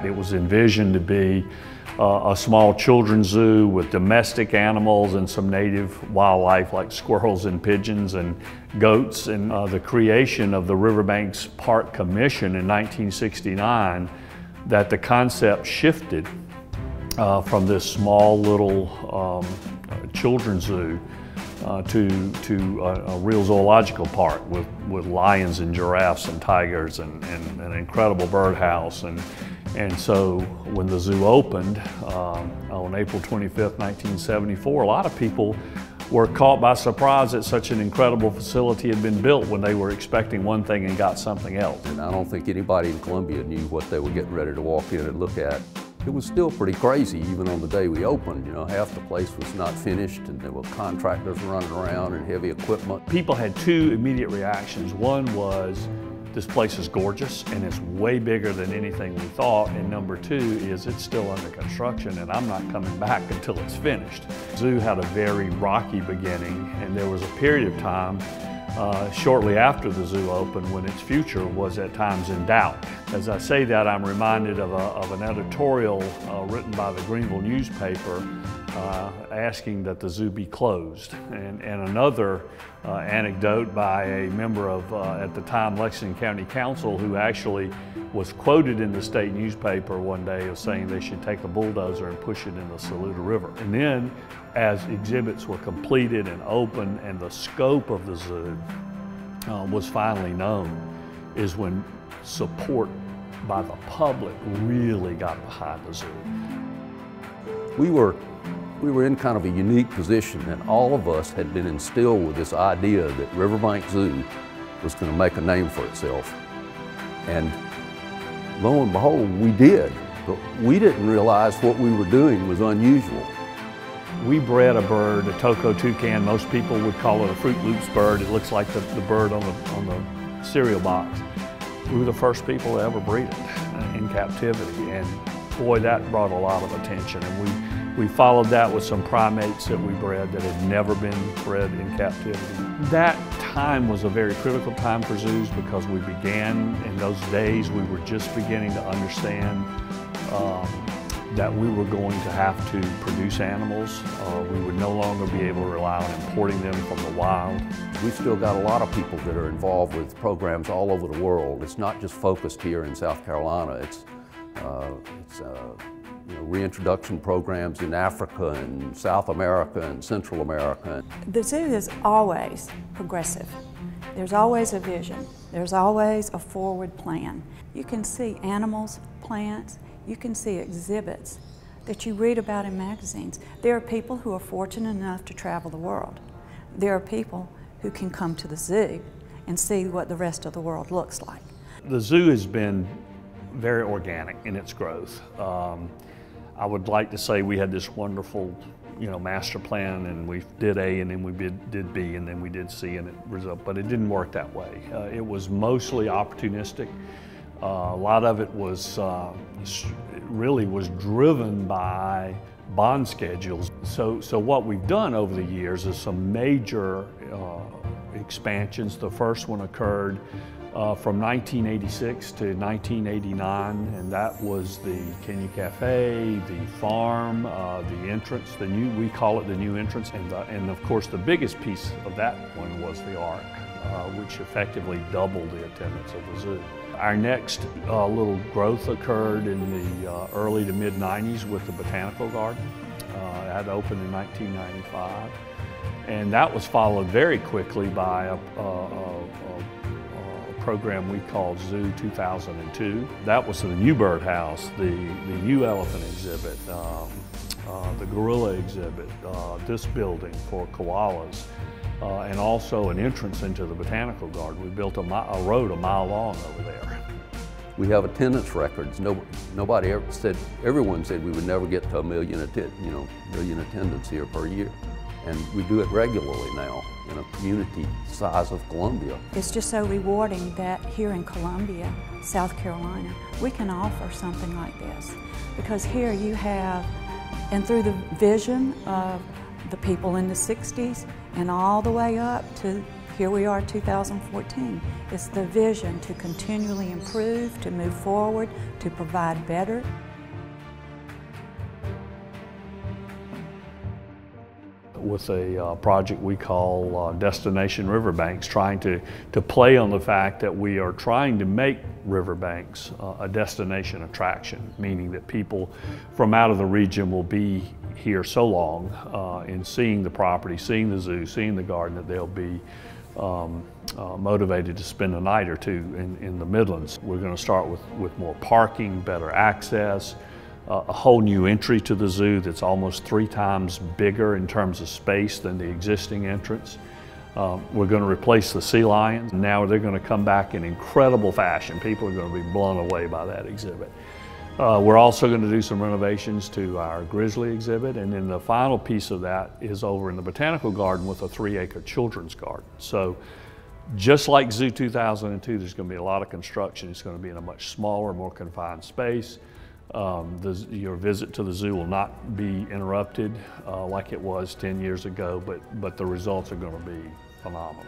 It was envisioned to be a small children's zoo with domestic animals and some native wildlife like squirrels and pigeons and goats. And the creation of the Riverbanks Park Commission in 1969, that the concept shifted from this small little children's zoo to a real zoological park with lions and giraffes and tigers and an incredible birdhouse. And so when the zoo opened on April 25th, 1974, a lot of people were caught by surprise that such an incredible facility had been built when they were expecting one thing and got something else. And I don't think anybody in Columbia knew what they were getting ready to walk in and look at. It was still pretty crazy even on the day we opened. You know, half the place was not finished and there were contractors running around and heavy equipment. People had two immediate reactions. One was, this place is gorgeous and it's way bigger than anything we thought. And number two is, it's still under construction and I'm not coming back until it's finished. The zoo had a very rocky beginning, and there was a period of time shortly after the zoo opened when its future was at times in doubt. As I say that, I'm reminded of an editorial written by the Greenville newspaper asking that the zoo be closed. And another anecdote by a member of, at the time, Lexington County Council, who actually was quoted in the state newspaper one day as saying they should take a bulldozer and push it in the Saluda River. And then, as exhibits were completed and open and the scope of the zoo was finally known, is when support by the public really got behind the zoo. We were in kind of a unique position, and all of us had been instilled with this idea that Riverbanks Zoo was going to make a name for itself. And lo and behold, we did. But we didn't realize what we were doing was unusual. We bred a bird, a Toco toucan. Most people would call it a Fruit Loops bird. It looks like the bird on the cereal box. We were the first people to ever breed it in captivity, and boy, that brought a lot of attention. And we followed that with some primates that we bred that had never been bred in captivity. That time was a very critical time for zoos because we began, in those days, we were just beginning to understand that we were going to have to produce animals. We would no longer be able to rely on importing them from the wild. We've still got a lot of people that are involved with programs all over the world. It's not just focused here in South Carolina. It's reintroduction programs in Africa and South America and Central America. The zoo is always progressive. There's always a vision. There's always a forward plan. You can see animals, plants, you can see exhibits that you read about in magazines. There are people who are fortunate enough to travel the world. There are people who can come to the zoo and see what the rest of the world looks like. The zoo has been very organic in its growth. I would like to say we had this wonderful, master plan, and we did A, and then we did B, and then we did C, and it resulted, but it didn't work that way. It was mostly opportunistic. A lot of it was really was driven by bond schedules. So what we've done over the years is some major expansions. The first one occurred from 1986 to 1989, and that was the Kenya Cafe, the farm, the entrance, we call it the new entrance, and of course the biggest piece of that one was the Ark, which effectively doubled the attendance of the zoo. Our next little growth occurred in the early to mid-90s with the Botanical Garden. That opened in 1995, and that was followed very quickly by a program we called Zoo 2002. That was the new birdhouse, the new elephant exhibit, the gorilla exhibit, this building for koalas, and also an entrance into the Botanical Garden. We built a road a mile long over there. We have attendance records. Nobody ever said, everyone said we would never get to a million attendance here per year. And we do it regularly now in a community size of Columbia. It's just so rewarding that here in Columbia, South Carolina, we can offer something like this. Because here you have, and through the vision of the people in the 60s and all the way up to here we are 2014. It's the vision to continually improve, to move forward, to provide better. With a project we call Destination Riverbanks, trying to play on the fact that we are trying to make Riverbanks a destination attraction, meaning that people from out of the region will be here so long in seeing the property, seeing the zoo, seeing the garden, that they'll be motivated to spend a night or two in the Midlands. We're going to start with more parking, better access, a whole new entry to the zoo that's almost 3 times bigger in terms of space than the existing entrance. We're going to replace the sea lions. Now they're going to come back in incredible fashion. People are going to be blown away by that exhibit. We're also going to do some renovations to our grizzly exhibit, and then the final piece of that is over in the botanical garden with a 3-acre children's garden. So just like Zoo 2002, there's going to be a lot of construction. It's going to be in a much smaller, more confined space. Your visit to the zoo will not be interrupted like it was 10 years ago, but the results are going to be phenomenal.